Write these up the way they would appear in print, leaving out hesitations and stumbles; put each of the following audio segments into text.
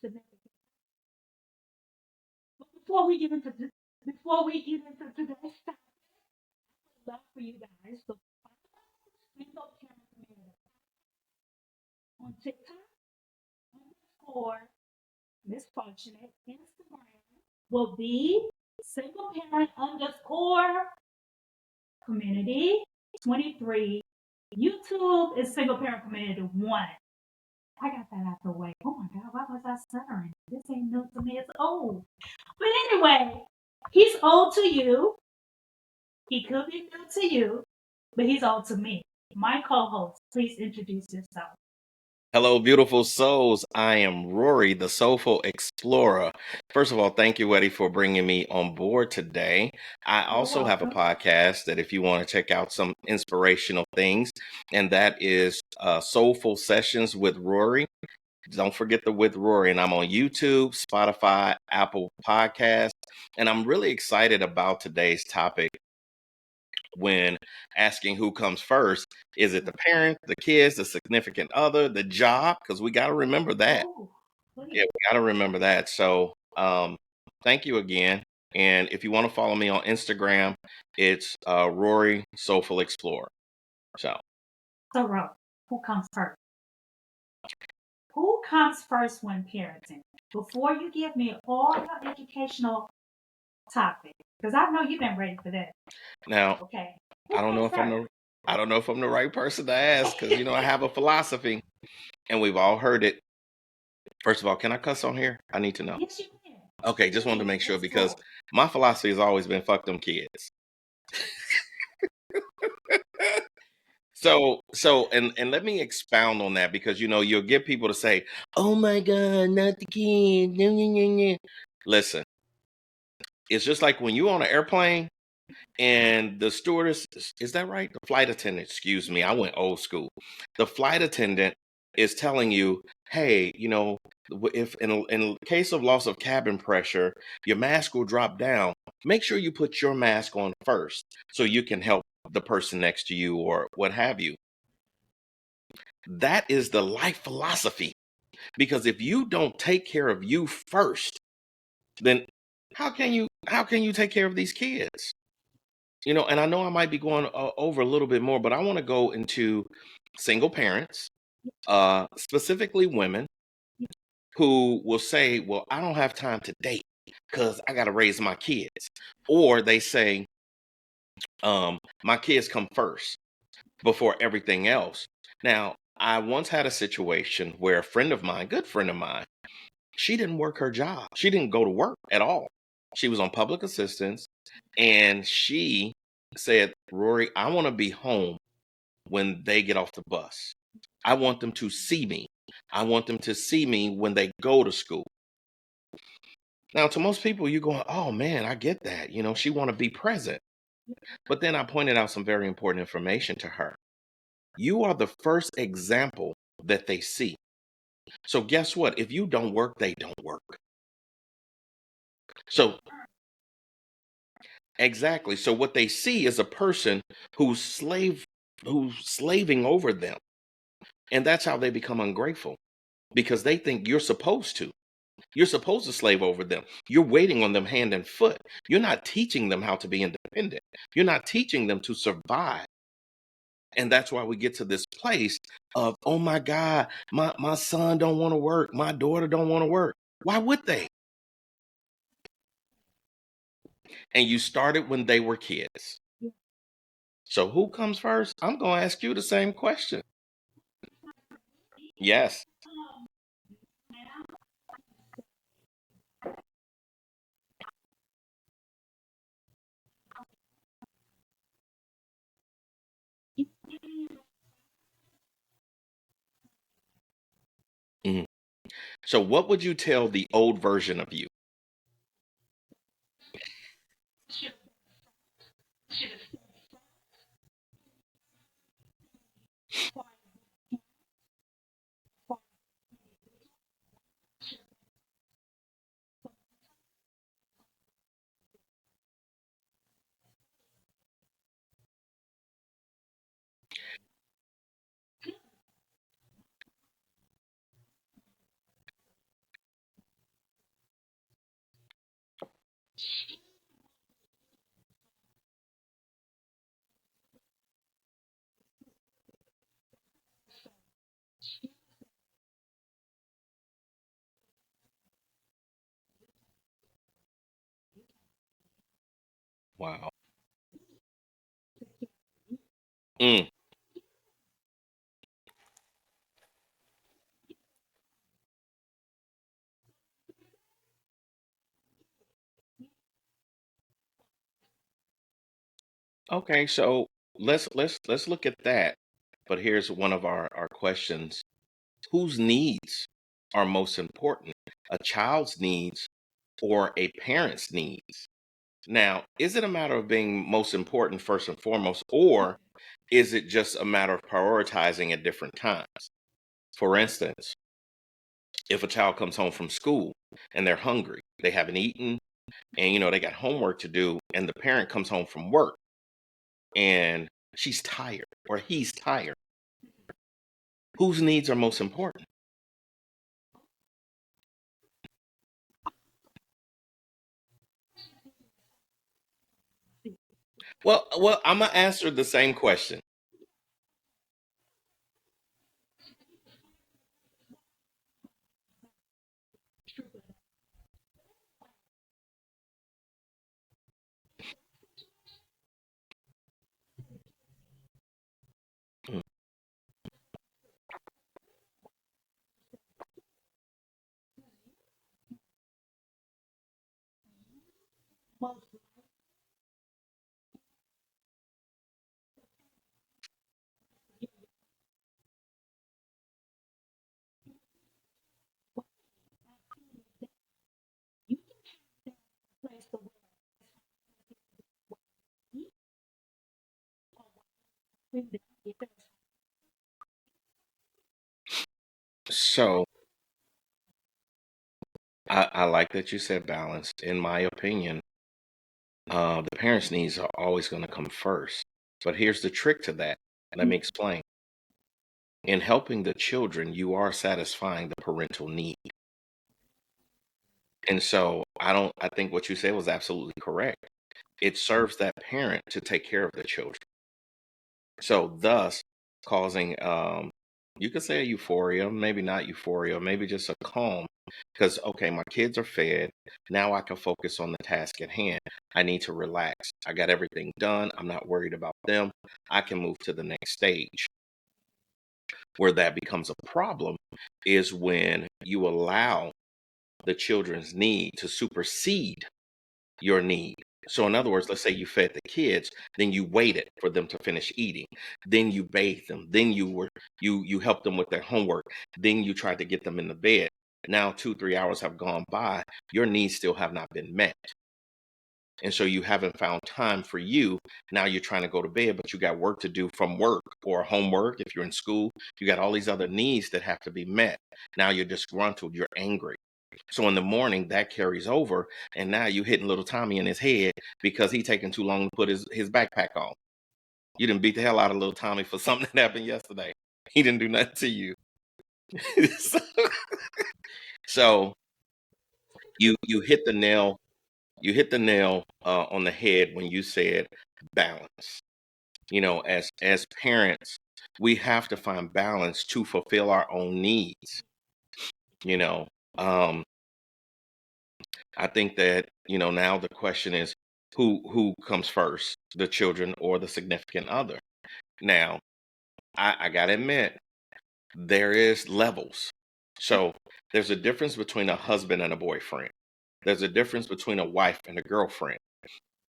significant. But before we get into today's topic, I'd love for you guys to follow Single Parent Community on TikTok underscore misfortunate. Instagram will be single parent underscore community 23. YouTube is single parent community 1. I got that out the way. Oh my God, why was I stuttering? This ain't new to me. It's old. But anyway, he's old to you. He could be new to you, but he's old to me. My co-host, please introduce yourself. Hello, beautiful souls. I am Rory, the Soulful Explorer. First of all, thank you, Eddie, for bringing me on board today. I also have a podcast that if you want to check out some inspirational things, and that is Soulful Sessions with Rory. Don't forget the with Rory. And I'm on YouTube, Spotify, Apple Podcasts. And I'm really excited about today's topic when asking who comes first. Is it the parent, the kids, the significant other, the job? Because we got to remember that. Yeah, we got to remember that. So thank you again. And if you want to follow me on Instagram, it's Rory Soulful Explorer. So Ro, who comes first? Who comes first when parenting? Before you give me all your educational topics, because I know you've been ready for that. Now, okay. I don't know if I'm the right person to ask, because I have a philosophy, and we've all heard it. First of all, can I cuss on here? I need to know. Yes, you can. Okay, just wanted to make sure, because my philosophy has always been fuck them kids. So and let me expound on that, because you'll get people to say, "Oh my God, not the kid." Listen, it's just like when you're on an airplane and the stewardess, is that right? The flight attendant, excuse me, I went old school. The flight attendant is telling you, hey, if in case of loss of cabin pressure, your mask will drop down. Make sure you put your mask on first so you can help the person next to you or what have you. That is the life philosophy. Because if you don't take care of you first, then how can you take care of these kids? And I know I might be going over a little bit more, but I want to go into single parents, specifically women who will say, well, I don't have time to date because I got to raise my kids. Or they say, my kids come first before everything else. Now, I once had a situation where a friend of mine, good friend of mine, she didn't work her job. She didn't go to work at all. She was on public assistance, and she said, Rory, I want to be home when they get off the bus. I want them to see me. I want them to see me when they go to school. Now, to most people, you're going, oh man, I get that. She want to be present. But then I pointed out some very important information to her. You are the first example that they see. So guess what? If you don't work, they don't work. So exactly. So what they see is a person who's slaving over them. And that's how they become ungrateful, because they think you're supposed to. You're supposed to slave over them. You're waiting on them hand and foot. You're not teaching them how to be independent. You're not teaching them to survive. And that's why we get to this place of, oh my God, my son don't want to work. My daughter don't want to work. Why would they? And you started when they were kids. So who comes first? I'm going to ask you the same question. Yes. Mhm. So what would you tell the old version of you? Wow. Mm. Okay, so let's look at that. But here's one of our questions. Whose needs are most important? A child's needs or a parent's needs? Now, is it a matter of being most important first and foremost, or is it just a matter of prioritizing at different times? For instance, if a child comes home from school and they're hungry, they haven't eaten, and they got homework to do, and the parent comes home from work and she's tired or he's tired, whose needs are most important? Well, I'm gonna answer the same question. Mm. Most you place the way when they get there. So I like that you said balanced. In my opinion, the parents' needs are always going to come first. But here's the trick to that. Let me explain. In helping the children, you are satisfying the parental need. And so I think what you said was absolutely correct. It serves that parent to take care of the children. So thus causing you could say a euphoria, maybe not euphoria, maybe just a calm. Because okay, my kids are fed. Now I can focus on the task at hand. I need to relax. I got everything done. I'm not worried about them. I can move to the next stage. Where that becomes a problem is when you allow the children's need to supersede your need. So, in other words, let's say you fed the kids, then you waited for them to finish eating, then you bathed them, then you helped them with their homework, then you tried to get them in the bed. Now 2 3 hours have gone by, your needs still have not been met, and so you haven't found time for you. Now you're trying to go to bed, but you got work to do from work or homework. If you're in school, you got all these other needs that have to be met. Now you're disgruntled, you're angry. So in the morning that carries over, and now you hitting little Tommy in his head because he taking too long to put his backpack on. You didn't beat the hell out of little Tommy for something that happened yesterday. He didn't do nothing to you. so, so you hit the nail. You hit the nail on the head when you said balance. As parents, we have to find balance to fulfill our own needs. You know, um, I think that now the question is who comes first, the children or the significant other. Now, I gotta admit there is levels. So there's a difference between a husband and a boyfriend. There's a difference between a wife and a girlfriend.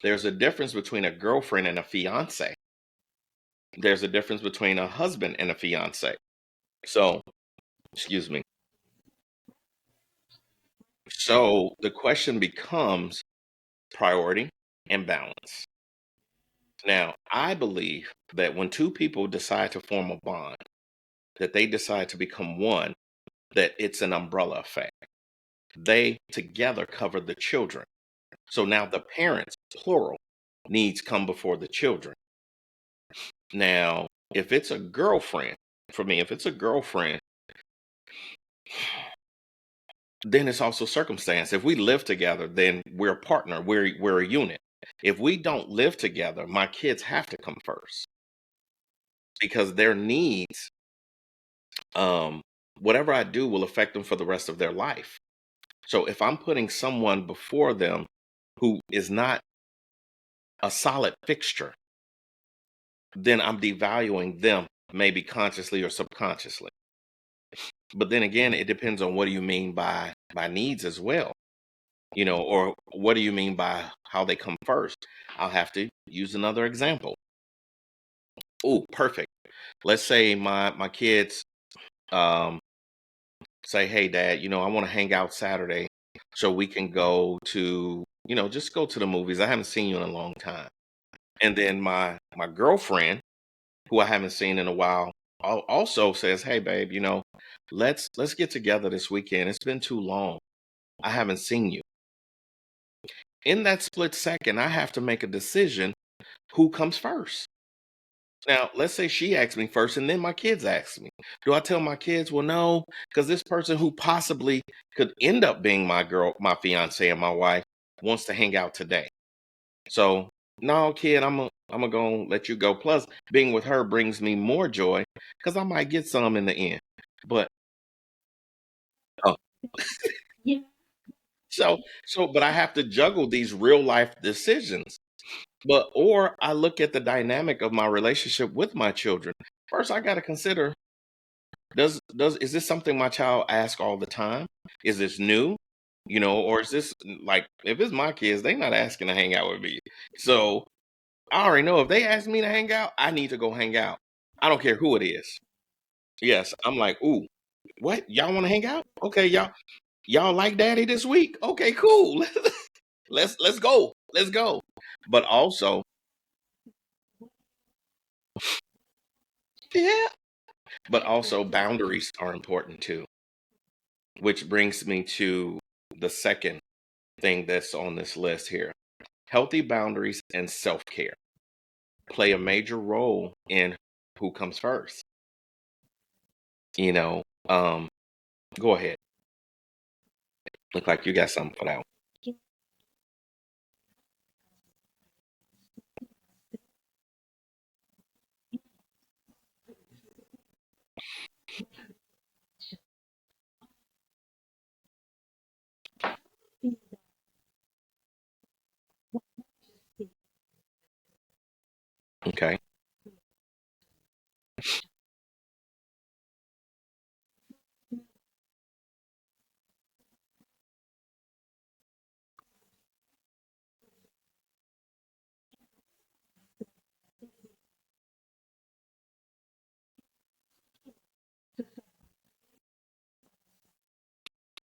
There's a difference between a girlfriend and a fiance. There's a difference between a husband and a fiance. So, excuse me. So the question becomes priority and balance. Now, I believe that when two people decide to form a bond, that they decide to become one, that it's an umbrella effect. They together cover the children. So now the parents, plural, needs come before the children. Now, if it's a girlfriend, for me, if it's a girlfriend, then it's also circumstance. If we live together, then we're a partner. We're a unit. If we don't live together, my kids have to come first because their needs, um, whatever I do, will affect them for the rest of their life. So if I'm putting someone before them who is not a solid fixture, then I'm devaluing them, maybe consciously or subconsciously. But then again, it depends on what do you mean by needs as well, or what do you mean by how they come first? I'll have to use another example. Oh, perfect. Let's say my kids um say, "Hey dad, I want to hang out Saturday so we can go to, just go to the movies. I haven't seen you in a long time." And then my girlfriend, who I haven't seen in a while, also says, "Hey babe, let's get together this weekend. It's been too long. I haven't seen you." In that split second, I have to make a decision who comes first. Now, let's say she asks me first and then my kids ask me. Do I tell my kids, well, no, because this person who possibly could end up being my girl, my fiance, and my wife wants to hang out today. So, no, kid, I'm gonna let you go. Plus, being with her brings me more joy because I might get some in the end. But uh, Yeah. but I have to juggle these real life decisions. Or I look at the dynamic of my relationship with my children. First, I got to consider, is this something my child asks all the time? Is this new? Or is this like, if it's my kids, they not asking to hang out with me. So I already know if they ask me to hang out, I need to go hang out. I don't care who it is. Yes, I'm like, ooh, what? Y'all want to hang out? Okay, y'all like daddy this week? Okay, cool. Let's go. Let's go. But also, yeah, but also boundaries are important too, which brings me to the second thing that's on this list here. Healthy boundaries and self-care play a major role in who comes first. You know, um, Go ahead. Look like you got something for that one. Okay.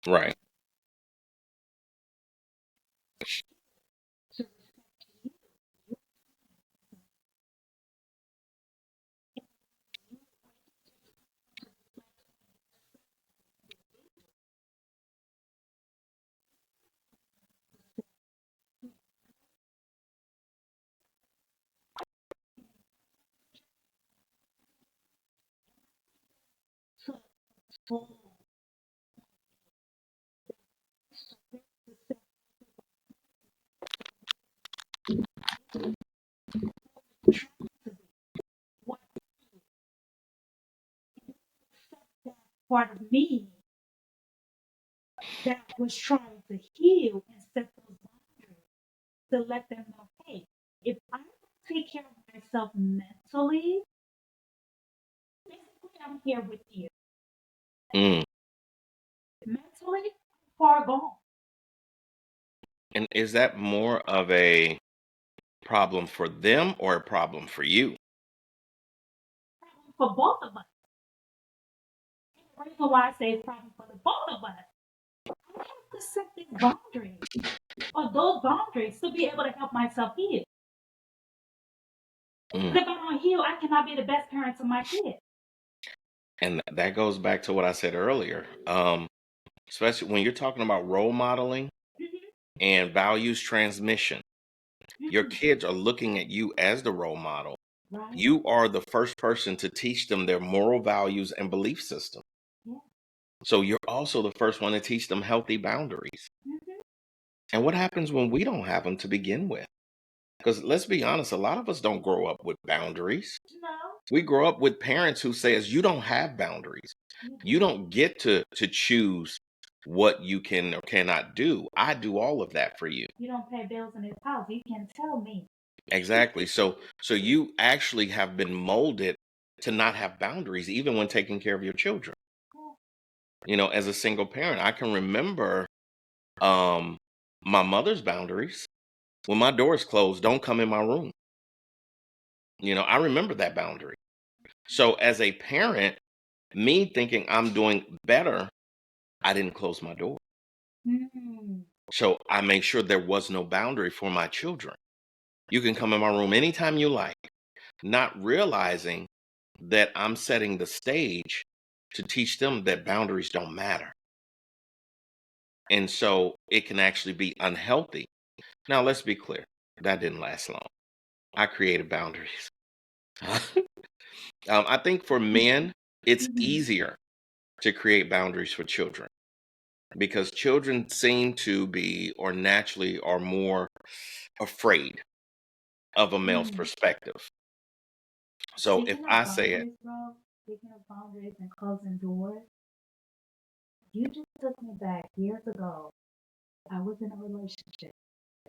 Right. What part of me that was trying to heal and set those boundaries to let them know, hey, if I don't take care of myself mentally, physically I'm here with you. Mm. Mentally, far gone. And is that more of a problem for them or a problem for you? Problem for both of us. The reason why I say it's problem for the both of us. I have to set these boundaries or those boundaries to be able to help myself heal. Mm. Because if I don't heal, I cannot be the best parent to my kids. And that goes back to what I said earlier. Especially when you're talking about role modeling Mm-hmm. and values transmission, your Mm-hmm. kids are looking at you as the role model. Right? You are the first person to teach them their moral values and belief system. Yeah. So you're also the first one to teach them healthy boundaries. Mm-hmm. And what happens when we don't have them to begin with? Because let's be honest, a lot of us don't grow up with boundaries. No, We grow up with parents who says you don't have boundaries. you You don't. don't get to choose what you can or cannot do. I do all of that for you. You don't pay bills in this house. You can tell me. Exactly. So you actually have been molded to not have boundaries even when taking care of your children. As a single parent, I can remember um my mother's boundaries. When my door is closed, don't come in my room. I remember that boundary. So as a parent, me thinking I'm doing better, I didn't close my door. Mm. So I made sure there was no boundary for my children. You can come in my room anytime you like, not realizing that I'm setting the stage to teach them that boundaries don't matter. And so it can actually be unhealthy. Now, let's be clear. That didn't last long. I created boundaries. I think for men, it's Mm-hmm. easier to create boundaries for children because children seem to be or naturally are more afraid of a male's Mm. perspective. So if Speaking of I say it, boundaries, bro, speaking of boundaries and closing doors, you just took me back years ago. I was in a relationship,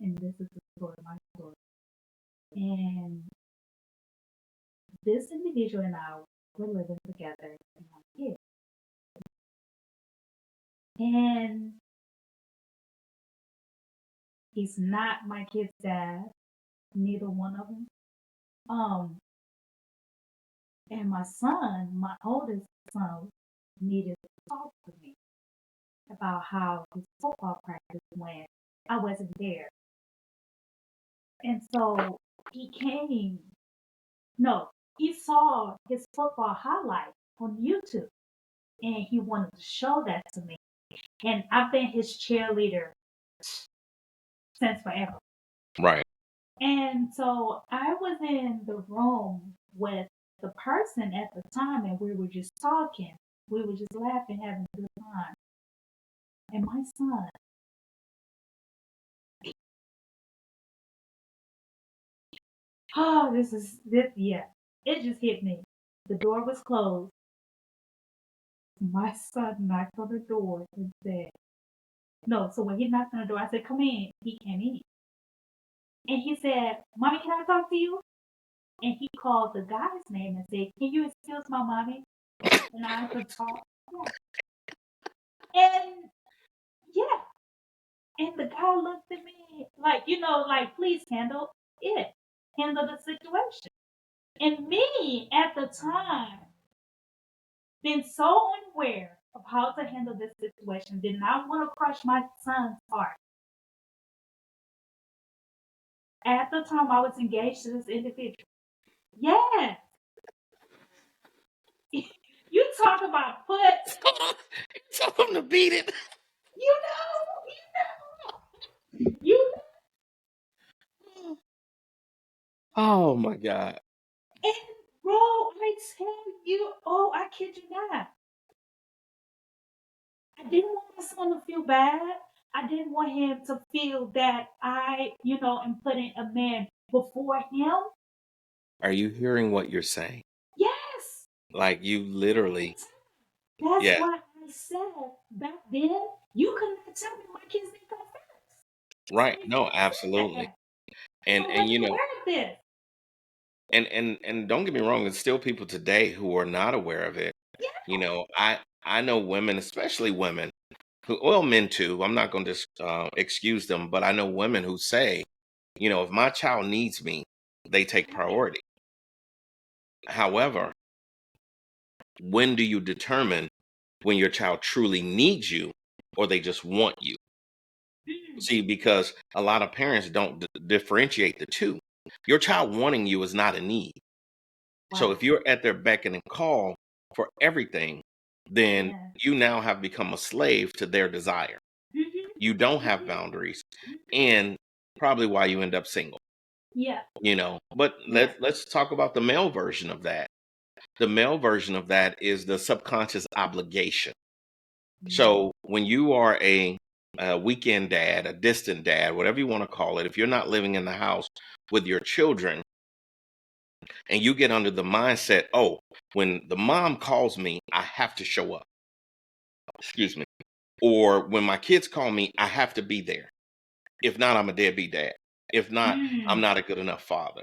and this is the story, my story. And this individual and I were living together and my kids. And he's not my kid's dad, neither one of them. Um, and my son, my oldest son, needed to talk to me about how his football practice went. I wasn't there. And so he came, no, he saw his football highlight on YouTube and he wanted to show that to me. And I've been his cheerleader since forever. right, And so I was in the room with the person at the time and we were just talking. We were just laughing, having a good time. And my son, oh, yeah, it just hit me. The door was closed. My son knocked on the door and said, no, so when he knocked on the door, I said, come in. He came in. And he said, Mommy, can I talk to you? And he called the guy's name and said, can you excuse my mommy? And I could talk. Yeah. And yeah. And the guy looked at me like, like, please handle it. Handle the situation. And me at the time, been so unaware of how to handle this situation, did not want to crush my son's heart. At the time, I was engaged to this individual. Yes. You talk about tell them to beat it. you you Oh my God. and bro, I tell you, oh, I kid you not. I didn't want my son to feel bad. I didn't want him to feel that I, am putting a man before him. Are you hearing what you're saying? Yes. Like you literally, That's yeah, why I said back then, you could not tell me my kids didn't come first. right. You No, said absolutely. that. And I and wasn't aware of this. and don't get me wrong, there's still people today who are not aware of it. Yeah. I know women, especially women who, well, men too. I'm not going to excuse them, but I know women who say, if my child needs me, they take priority. However, when do you determine when your child truly needs you or they just want you? Mm. See, because a lot of parents don't differentiate the two. Your child wanting you is not a need. So Wow. if you're at their beck and call for everything, then Yeah. you now have become a slave to their desire. Mm-hmm. You don't have Mm-hmm. boundaries, Mm-hmm. and probably why you end up single. Yeah. But Yeah. let's talk about the male version of that. The male version of that is the subconscious obligation. So when you are a weekend dad, a distant dad, whatever you want to call it, if you're not living in the house with your children and you get under the mindset, oh, when the mom calls me, I have to show up. Excuse me. Or when my kids call me, I have to be there. If not, I'm a deadbeat dad. If not, I'm not a good enough father.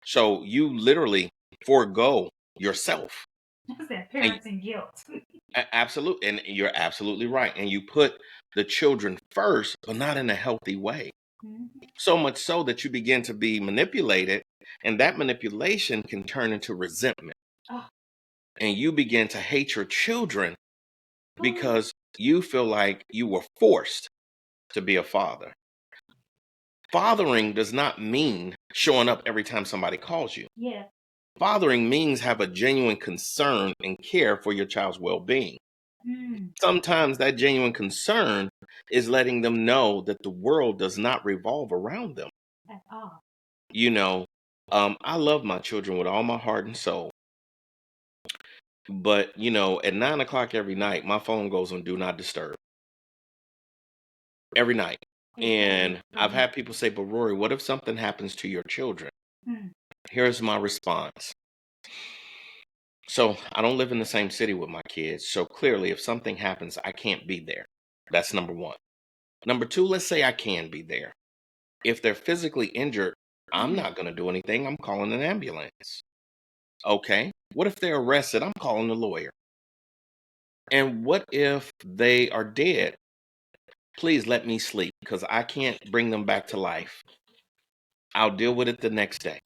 So you literally forego yourself. That's that And parenting guilt. absolutely, and you're absolutely right. And you put the children first, but not in a healthy way. So much so that you begin to be manipulated, and that manipulation can turn into resentment. Oh. And you begin to hate your children because you feel like you were forced to be a father. Fathering does not mean showing up every time somebody calls you. Yeah. Fathering means have a genuine concern and care for your child's well-being. Sometimes that genuine concern is letting them know that the world does not revolve around them. At all. You know, I love my children with all my heart and soul. But, at 9 o'clock every night, my phone goes on Do Not Disturb. Every night. And I've had people say, but Rory, what if something happens to your children? Here's my response. So I don't live in the same city with my kids. So clearly, if something happens, I can't be there. That's number one. Number two, let's say I can be there. If they're physically injured, I'm not going to do anything. I'm calling an ambulance. Okay. What if they're arrested? I'm calling a lawyer. And what if they are dead? Please let me sleep because I can't bring them back to life. I'll deal with it the next day.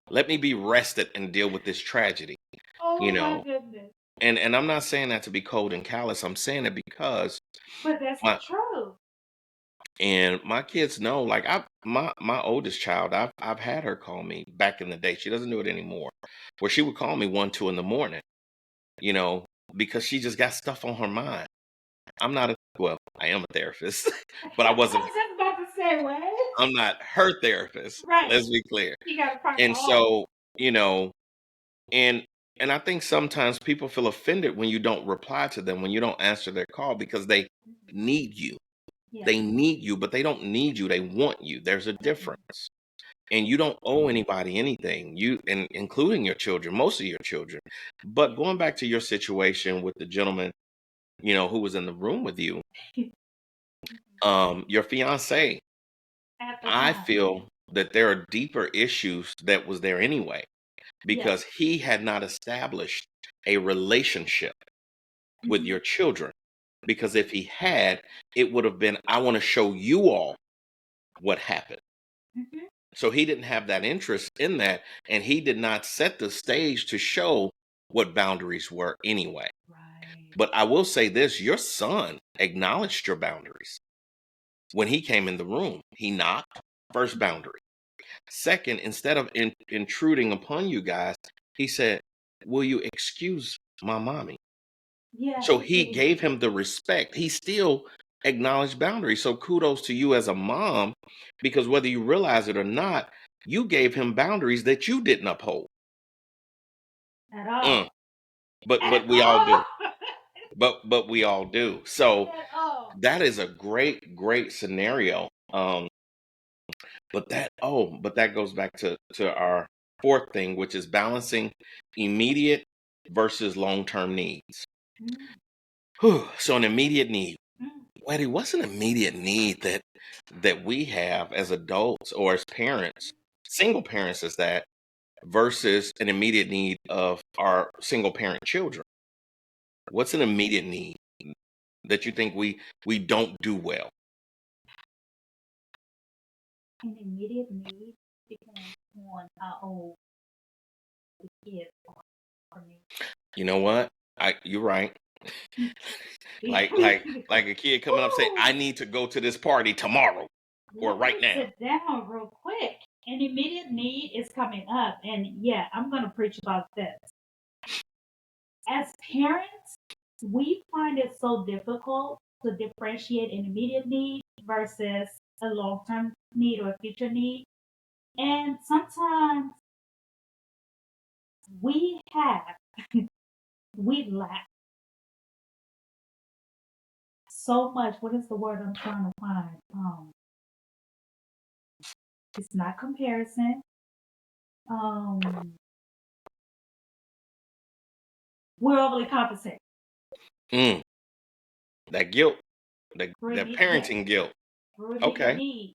Let me be rested and deal with this tragedy. Oh my goodness. And I'm not saying that to be cold and callous. I'm saying it because But that's true. And my kids know, like my oldest child, I've had her call me back in the day. She doesn't do it anymore. Where she would call me 1, 2 in the morning, because she just got stuff on her mind. I am a therapist, but I wasn't. I was just about to say, what? I'm not her therapist. Right. Let's be clear. You got to find And so, and I think sometimes people feel offended when you don't reply to them, when you don't answer their call because they need you. They need you, but they don't need you. They want you. There's a difference. And you don't owe anybody anything, including your children, most of your children. But going back to your situation with the gentleman, who was in the room with you, your fiance, I feel that there are deeper issues that was there anyway, because he had not established a relationship with your children. Because if he had, it would have been, I want to show you all what happened. So he didn't have that interest in that, and he did not set the stage to show what boundaries were anyway. Right. But I will say this, your son acknowledged your boundaries. When he came in the room, he knocked, first boundary. Second, instead of intruding upon you guys, he said, will you excuse my mommy? Yeah. So he gave him the respect. He still acknowledged boundaries. So kudos to you as a mom, because whether you realize it or not, you gave him boundaries that you didn't uphold. At all. But we all do. But we all do. So that is a great scenario. But that goes back to our fourth thing, which is balancing immediate versus long-term needs. So an immediate need. Weddie, what's an immediate need that we have as adults or as parents, single parents, is that versus an immediate need of our single parent children? What's an immediate need that you think we don't do well? An immediate need depends on how old the kid for me. You know what? You're right. like a kid coming up saying, I need to go to this party tomorrow or right now. Sit down real quick. An immediate need is coming up, and yeah, I'm going to preach about this. As parents, we find it so difficult to differentiate an immediate need versus a long-term need or a future need. And sometimes we lack so much. What is the word I'm trying to find? It's not comparison. Um, we're overly compensating. Mm, that guilt, that Really, yes, parenting guilt. really Okay. need.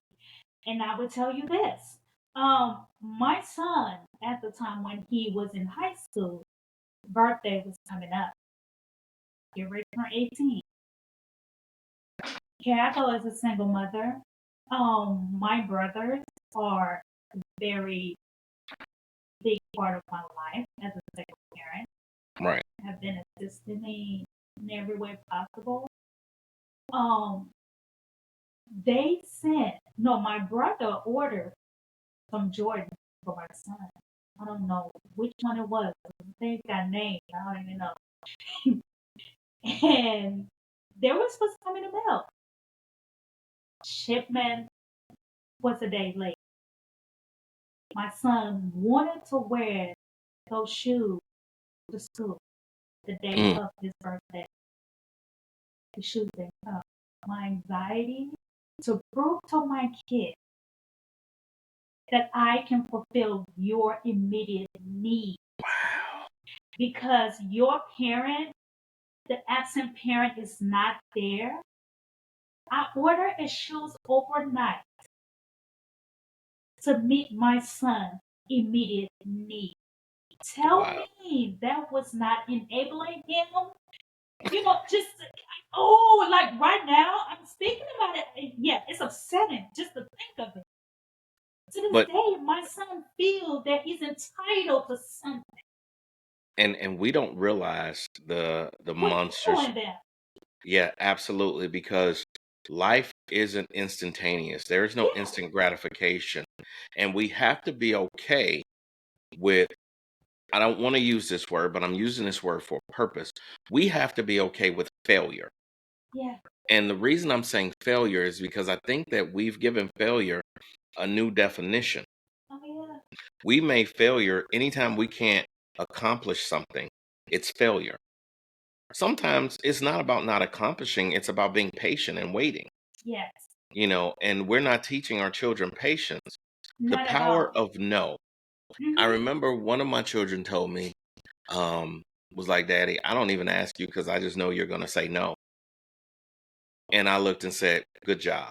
And I would tell you this. My son at the time when he was in high school, birthday was coming up. Get ready for 18. Here I go as a single mother. My brothers are a very big part of my life as a single parent. Right. Have been assisting me in every way possible. Um, they sent no, my brother ordered some Jordan for my son. I don't know which one it was. They got named. I don't even know. And they were supposed to come in the mail. Shipment was a day late. My son wanted to wear those shoes to school the day Mm, of his birthday. The shoes didn't come. My anxiety to prove to my kid that I can fulfill your immediate need because your parent, the absent parent, is not there. I ordered his shoes overnight to meet my son's immediate need. Tell wow. me that was not enabling him. Just like right now, I'm speaking about it. Yeah, it's upsetting just to think of it. To this But day, my son feels that he's entitled to something. and we don't realize the We're monsters. killing them. Yeah, absolutely, because life isn't instantaneous. There is no Yeah, instant gratification. And we have to be okay with, I don't want to use this word, but I'm using this word for a purpose. We have to be okay with failure. yeah, And the reason I'm saying failure is because I think that we've given failure a new definition. oh yeah, We may failure anytime we can't accomplish something, it's failure. Sometimes it's not about not accomplishing, it's about being patient and waiting, yes, and we're not teaching our children patience. The not at power all. of no. I Mm-hmm. remember one of my children told me, was like, Daddy, I don't even ask you because I just know you're going to say no. And I looked and said, good job.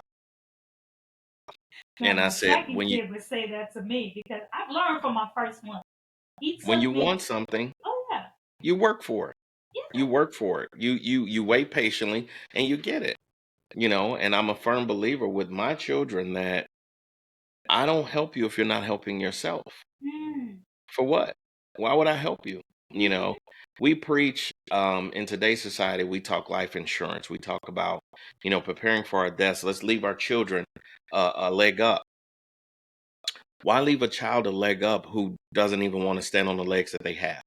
Now And I my said, second kid would say that to me because I've learned from my first one. He when you took want me. something, Oh yeah, you work for it. yeah, You work for it. You wait patiently and you get it. And I'm a firm believer with my children that I don't help you if you're not helping yourself. mm, For what? Why would I help you? You know, mm-hmm. we preach in today's society, we talk life insurance. We talk about, preparing for our deaths. Let's leave our children a leg up. Why leave a child a leg up who doesn't even want to stand on the legs that they have?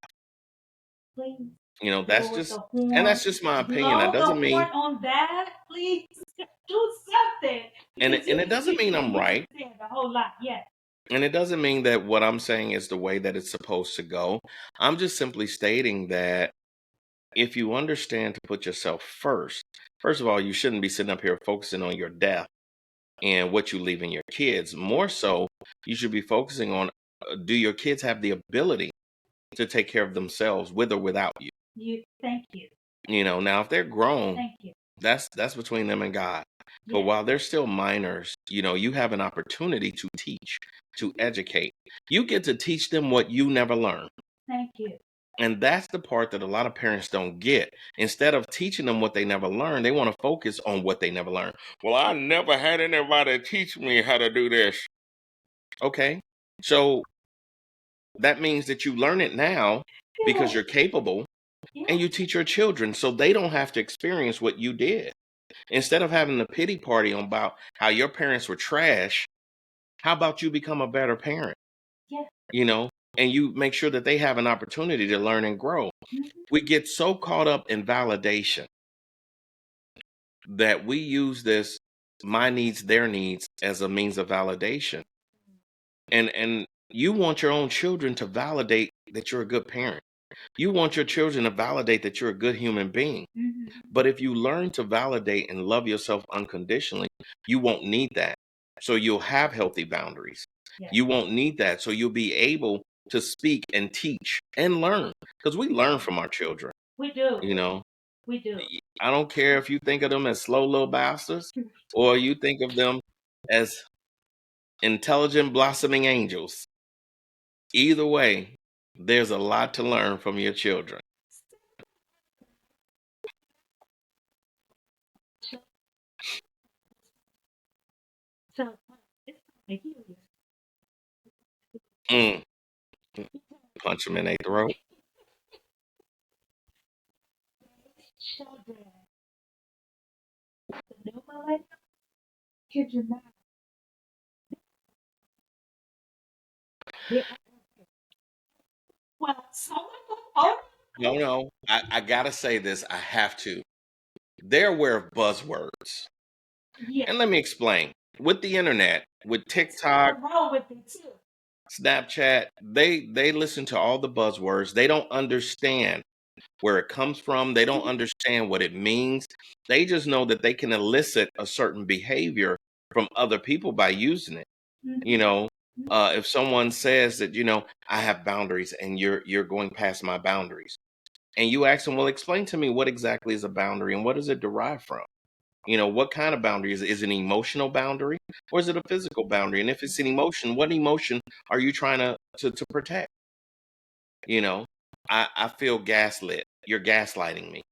Please That's blow just, the and horn. that's just my opinion. That Blow the doesn't mean, horn on that, please. Do something and because it, and it doesn't mean I'm you just right. said a whole lot. Yeah, And it doesn't mean that what I'm saying is the way that it's supposed to go. I'm just simply stating that if you understand to put yourself first of all, you shouldn't be sitting up here focusing on your death and what you leaving your kids. More so, you should be focusing on, do your kids have the ability to take care of themselves with or without you? you. Thank you. Now if they're grown, Thank you. that's between them and God. But Yes. while they're still minors, you have an opportunity to teach, to educate. You get to teach them what you never learned. Thank you. And that's the part that a lot of parents don't get. Instead of teaching them what they never learned, they want to focus on what they never learned. Well, I never had anybody teach me how to do this. Okay. So that means that you learn it now because Yeah. you're capable, Yeah. and you teach your children so they don't have to experience what you did. Instead of having the pity party on about how your parents were trash, how about you become a better parent? Yeah. You know, and you make sure that they have an opportunity to learn and grow. Mm-hmm. We get so caught up in validation that we use this my needs, their needs as a means of validation. And you want your own children to validate that you're a good parent. You want your children to validate that you're a good human being. But if you learn to validate and love yourself unconditionally, you won't need that. So you'll have healthy boundaries. Yeah. You won't need that. So you'll be able to speak and teach and learn, because we learn from our children. We do. You know, We do. I don't care if you think of them as slow little bastards or you think of them as intelligent blossoming angels. Either way, there's a lot to learn from your children. So it's like you. Mm. Punch them in their throat. Children. The new millennial. Kid you not. Well, someone oh No. I gotta say this. I have to. They're aware of buzzwords. yeah. And let me explain. With the internet, with There's TikTok, something wrong with it too. Snapchat, they listen to all the buzzwords. They don't understand where it comes from. They don't understand what it means. They just know that they can elicit a certain behavior from other people by using it. You know, if someone says that, I have boundaries and you're going past my boundaries, and you ask them, well, explain to me what exactly is a boundary and what does it derive from? What kind of boundary is it? Is it an emotional boundary or is it a physical boundary? And if it's an emotion, what emotion are you trying to protect? You know, I feel gaslit. You're gaslighting me.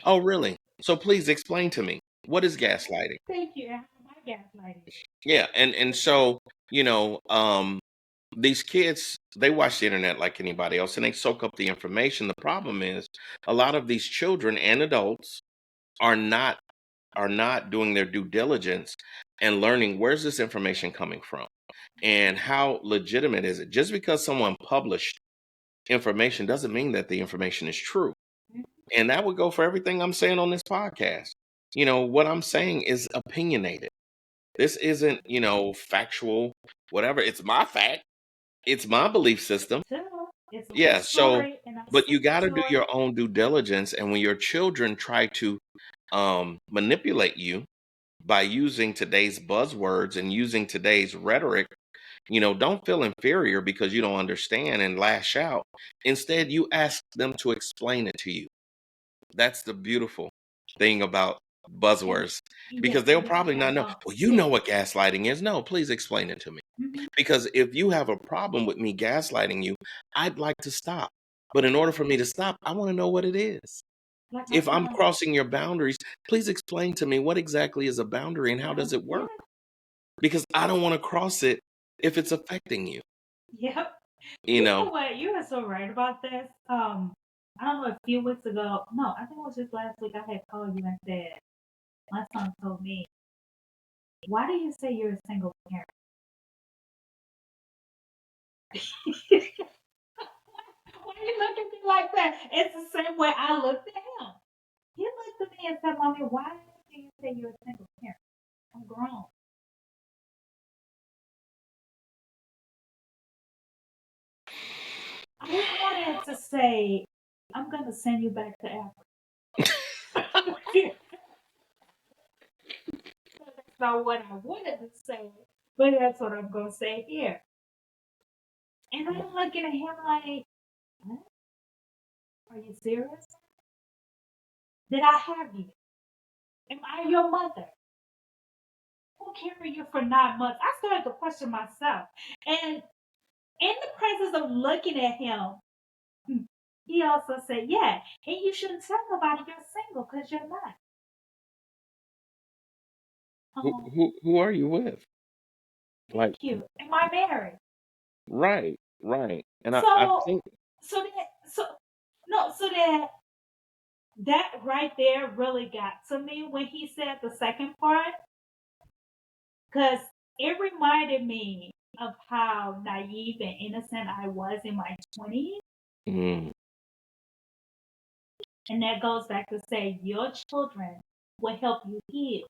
Oh, really? So please explain to me, what is gaslighting? Thank you. How am I gaslighting? Yeah, and so, these kids, they watch the internet like anybody else and they soak up the information. The problem is a lot of these children and adults are not doing their due diligence and learning, where's this information coming from and how legitimate is it. Just because someone published information doesn't mean that the information is true. And that would go for everything I'm saying on this podcast. What I'm saying is opinionated. This isn't, factual, whatever. It's my fact. It's my belief system. So it's my Yeah. So, story, and I but you stick got to to do it. your own due diligence. And when your children try to manipulate you by using today's buzzwords and using today's rhetoric, don't feel inferior because you don't understand and lash out. Instead, you ask them to explain it to you. That's the beautiful thing about And buzzwords, yeah, because they'll you have probably not that know. Well, you know what authenticity. gaslighting is. No, please explain it to me. Because if you have a problem with me gaslighting you, I'd like to stop. But in order for me to stop, I want to know what it is. Like my If I'm son. crossing your boundaries, please explain to me what exactly is a boundary and how does it Yeah. work? Because I don't want to cross it if it's affecting you. Yep. You You know know, what? You are so right about this. I don't know, a few weeks ago. No, I think it was just last week. I had called you and said, my son told me, "Why do you say you're a single parent?" Why you look at me like that? It's the same way I looked at him. He looked at me and said, "Mommy, why do you say you're a single parent? I'm grown." I wanted to say, "I'm gonna send you back to Africa." That's not what I wanted to say, but that's what I'm gonna say here. And I'm looking at him like, what? Are you serious? Did I have you? Am I your mother? Who carried you for 9 months? I started to question myself. And in the presence of looking at him, he also said, yeah, and you shouldn't tell nobody you're single because you're not. who Oh, who are you with? thank Like, you. Am I married? right, right. And I So, think, so that, so, no, so that right there really got to me when he said the second part, because it reminded me of how naive and innocent I was in my 20s. mm, And that goes back to say your children will help you heal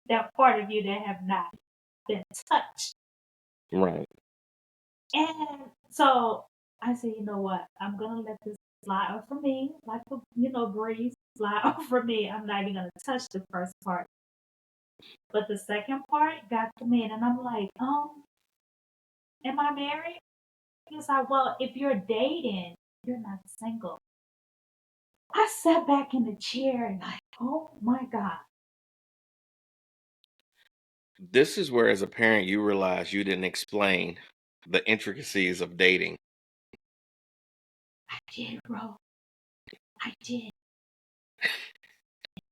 that part of you that have not been touched. right. And so I said, you know what? I'm gonna let this slide off for me, like the breeze slide off for me. I'm not even gonna touch the first part, but the second part got to me, and I'm like, am I married? He's like, well, if you're dating, you're not single. I sat back in the chair and like, oh my God. This is where, as a parent, you realize you didn't explain the intricacies of dating. I did, bro. I did.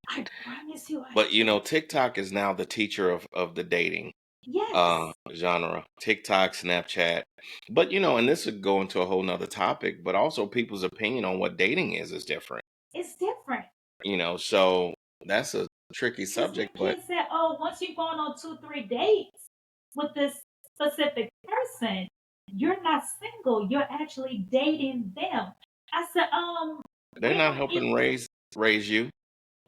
I promise you I But did. TikTok is now the teacher of the dating Yes. genre. TikTok, Snapchat. But and this would go into a whole nother topic, but also people's opinion on what dating is different. It's different. So that's a tricky Because then subject, but kids said, oh, once you've gone on 2, 3 dates with this specific person, you're not single. You're actually dating them. I said, they're we not don't helping even, raise you.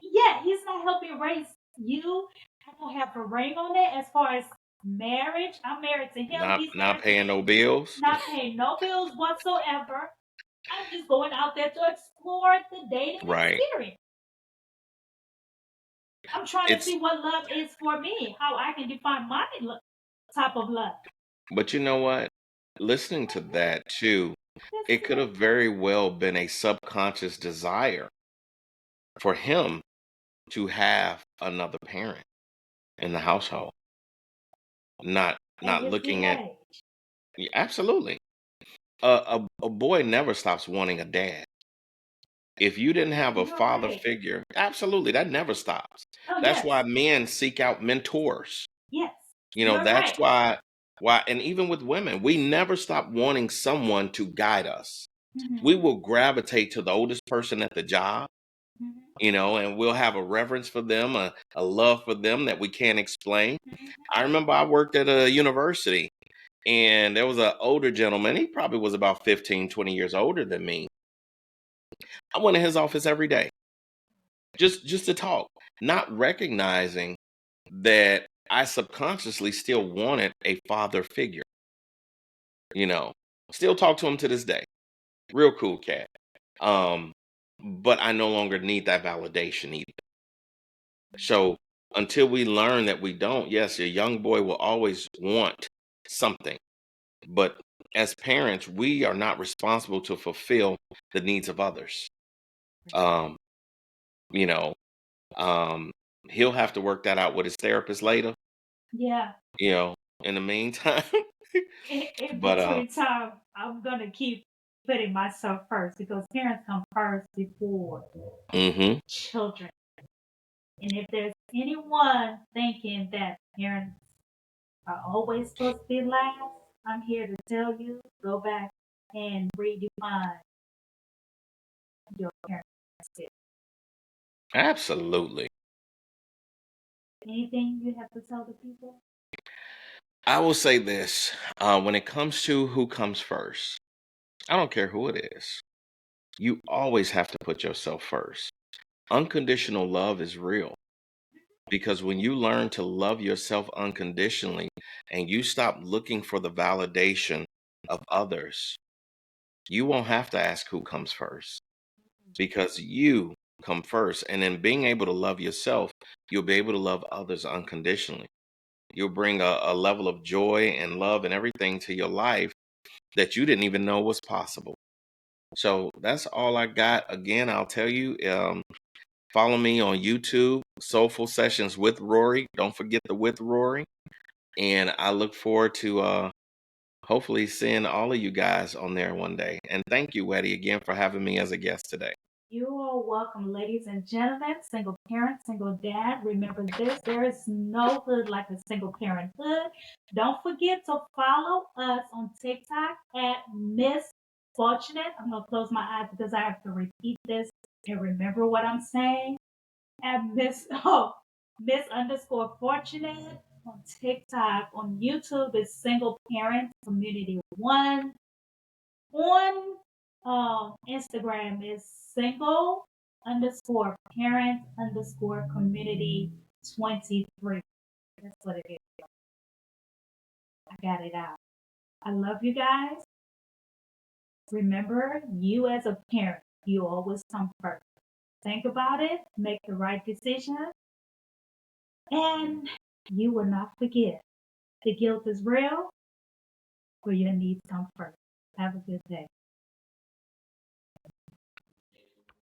yeah, he's not helping raise you. I don't have a ring on it as far as marriage. I'm married to him. Not He's not married to paying no me. bills. Not paying no bills whatsoever. I'm just going out there to explore the dating Right. experience. I'm trying to It's see what love is for me, how I can define my type of love. But you know what? Listening to that too, This it is could it. have very well been a subconscious desire for him to have another parent in the household. Not At not his looking young at age. Yeah, absolutely. A boy never stops wanting a dad. If you didn't have a You're father right. figure, absolutely, that never stops. Oh, That's why yes. men seek out mentors. Yes. You're That's right. why, and even with women, we never stop wanting someone to guide us. We Mm-hmm. will gravitate to the oldest person at the job, Mm-hmm. and we'll have a reverence for them, a love for them that we can't explain. Mm-hmm. I remember I worked at a university, and there was an older gentleman. He probably was about 15, 20 years older than me. I went in his office every day just to talk, not recognizing that I subconsciously still wanted a father figure. You know, Still talk to him to this day. Real cool cat. Um, but I no longer need that validation either. So until we learn that we don't, yes, a young boy will always want something. But as parents, we are not responsible to fulfill the needs of others. Um, you know, um, he'll have to work that out with his therapist later, Yeah. you know, in the meantime. In But between time, I'm gonna keep putting myself first because parents come first before hmm children. And if there's anyone thinking that parents are always supposed to be last, I'm here to tell you, go back and redefine your parents. absolutely. Anything you have to tell the people? I will say this, when it comes to who comes first, I don't care who it is. You always have to put yourself first. Unconditional love is real because when you learn to love yourself unconditionally and you stop looking for the validation of others, you won't have to ask who comes first because you come first. And in being able to love yourself, you'll be able to love others unconditionally. You'll bring a level of joy and love and everything to your life that you didn't even know was possible. So that's all I got. Again, I'll tell you, follow me on YouTube, Soulful Sessions with Rory. Don't forget the with Rory. And I look forward to hopefully seeing all of you guys on there one day. And thank you, Weddy, again for having me as a guest today. You are welcome, ladies and gentlemen, single parent, single dad. Remember this, there is no hood like a single parent hood. Don't forget to follow us on TikTok at Miss Fortunate. I'm going to close my eyes because I have to repeat this and remember what I'm saying. At Miss underscore Fortunate on TikTok. On YouTube is Single Parent Community One. On Instagram is single underscore parent underscore community 23. That's what it is. I got it out. I love you guys. Remember, you as a parent, you always come first. Think about it, make the right decision, and you will not forget. The guilt is real, but your needs come first. Have a good day.